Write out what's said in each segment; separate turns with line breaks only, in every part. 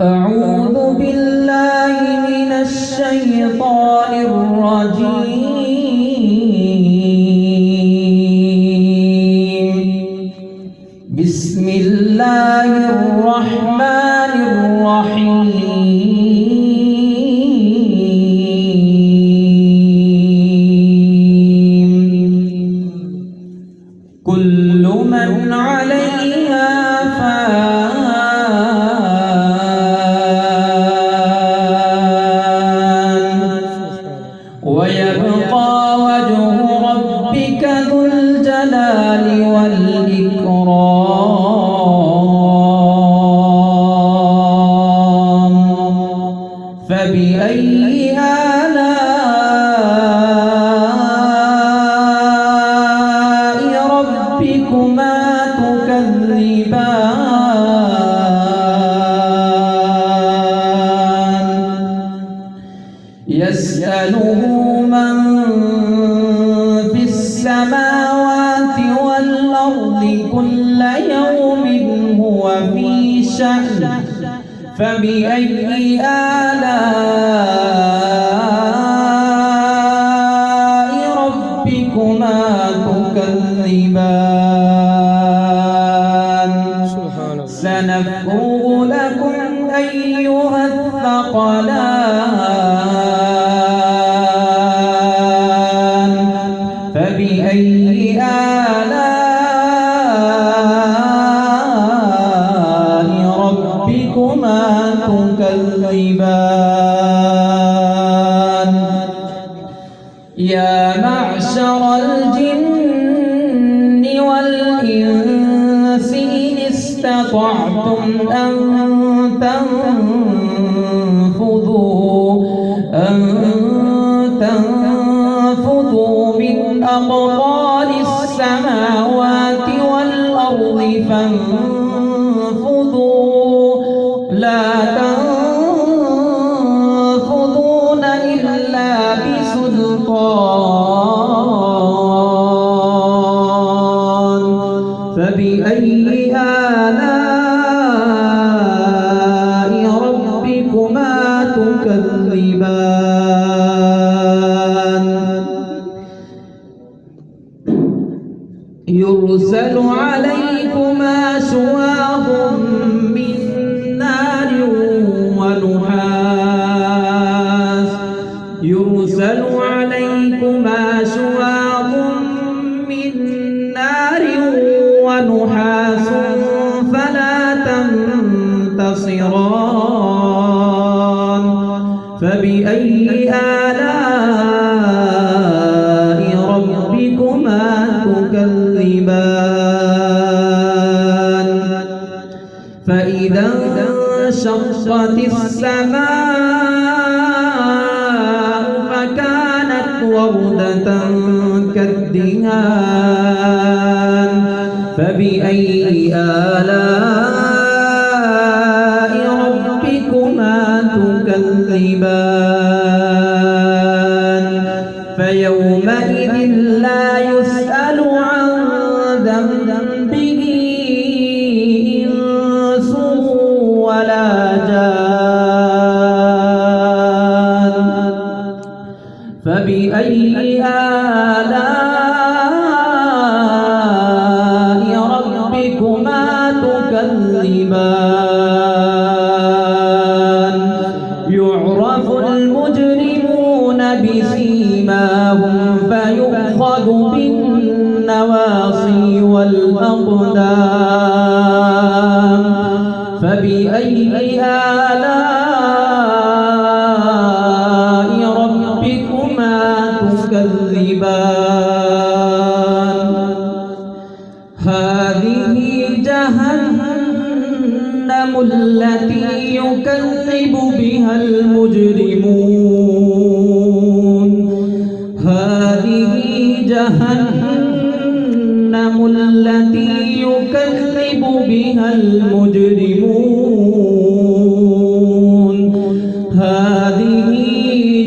أعوذ بالله من الشيطان الرجيم. بسم الله الرحمن الرحيم. كل من عليها فان ويبقى وجه ربك ذو الجلال والإكرام. فبأي آلاء ربكما تكذبان؟ يسأله من في السماوات والأرض كل يوم هو في شأن. فبأي آلاء ربكما تكذبان؟ سنفرغ لكم أيها الثقلان. فبأي آلاء ربكما تكذبان؟ يا معشر الجن والإنس إن استطعتم أن تنفذوا من أقطار السماوات والأرض فانفذوا لا تنفذون إلا بسلطان. فبأي آلاء ربكما تكذبان؟ يرسل عليكما شواظ من نار ونحاس. يرسل عليكما شواظ من نار ونحاس فلا تنتصران. فبأي آلاء ربكما تكذبان؟ فإذا انشقت السماء فكانت وردة كالدهان. فبأي آلاء ربكما تكذبان؟ فيومئذ لا يسأل عن ذنبه إنس ولا جان. فبأي آلاء ربكما تكذبان؟ يعرف المجرمون بسيماهم فيؤخذ بالنواصي والأقدام. فبأي آلاء ربكما تكذبان؟ هذه جهنم التي يكذب بها المجرمون. هذه جهنم التي يكذب بها المجرمون. هذه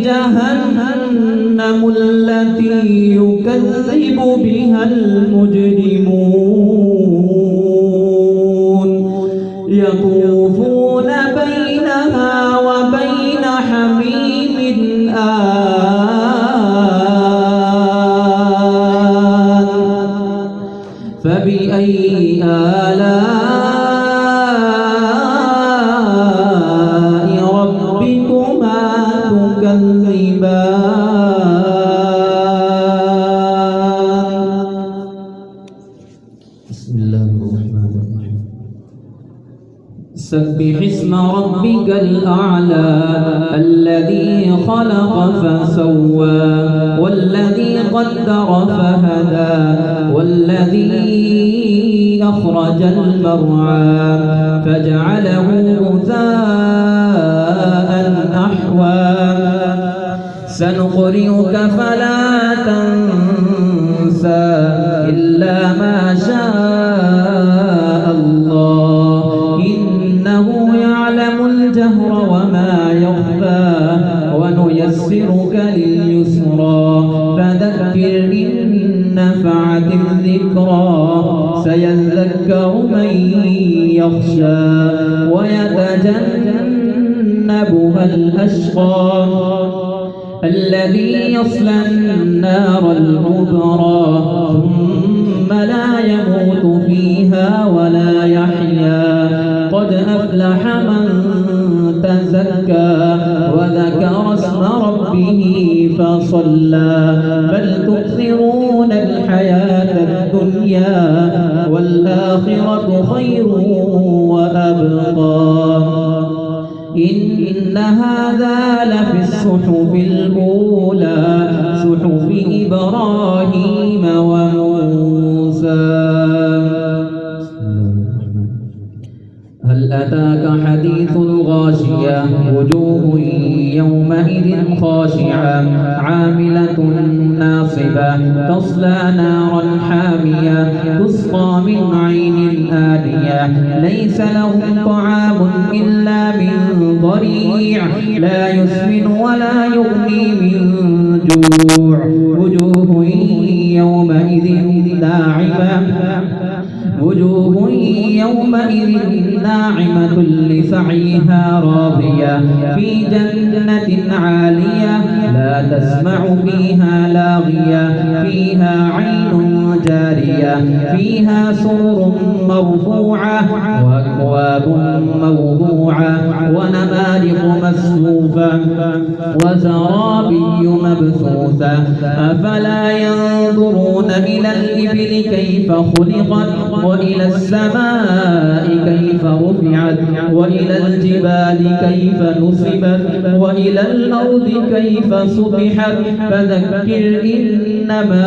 جهنم التي يكذب بها المجرمون. يطوفون بين بينها وبين حميم آن فبأي آلاء ربكما تكذبان بسم الله الرحمن الرحيم سبح اسم ربك الأعلى الذي خلق فسوى والذي قدر فهدى والذي أخرج المرعى فجعله غثاء أحوى سنقرئك فلا تنسى إلا ما شاء الله إنه يعلم الجهر وما يخفى ونيسرك لليسرى فذكر إن نفعت الذكرى سيذكر من يخشى ويتجنبها الأشقى الذي يصلى النار الكبرى ثم لا يموت فيها ولا يحيا قد أفلح من تزكى وذكر اسم ربه فصلى بل تؤثرون الحياة الدنيا والآخرة خير وأبقى إن هذا لفي الصحف الأولى صحف إبراهيم وموسى هل أتاك حديث الغاشية وجوه يومئذ خاشعة عاملة ناصبة تصلى نارا حامية تسقى من عين آنية ليس لهم طعام إلا من ضريع لا يسمن ولا يغني من جوع وجوه يومئذ ناعمة ناعمة لسعيها راضية في جنة عالية لا تسمع فيها لاغية فيها عين جارية فيها سرر مرفوعة وأكواب موضوعة ونمارق مسفوفة وزرابي مبثوثة أفلا ينظرون إلى الإبل كيف خلقت وإلى السماء كيف رفعت وإلى الجبال كيف نصبت وإلى الأرض كيف سطحت فذكر إنما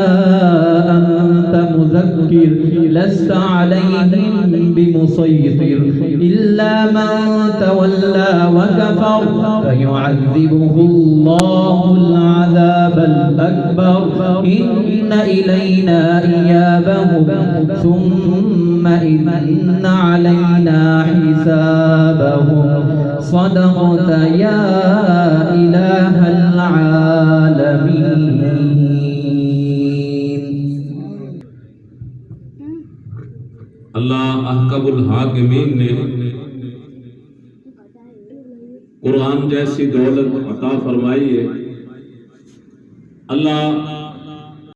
أنت مذكر لست عليهم بمسيطر إلا من تولى وكفر فيعذبه الله العذاب الأكبر إن إلينا إيابهم ثم إن علينا حسابهم صدقت يا إله العالمين
अल्लाह अहकमुल हाकिमीन ने कुरान जैसी दौलत अता फरमाई है। अल्लाह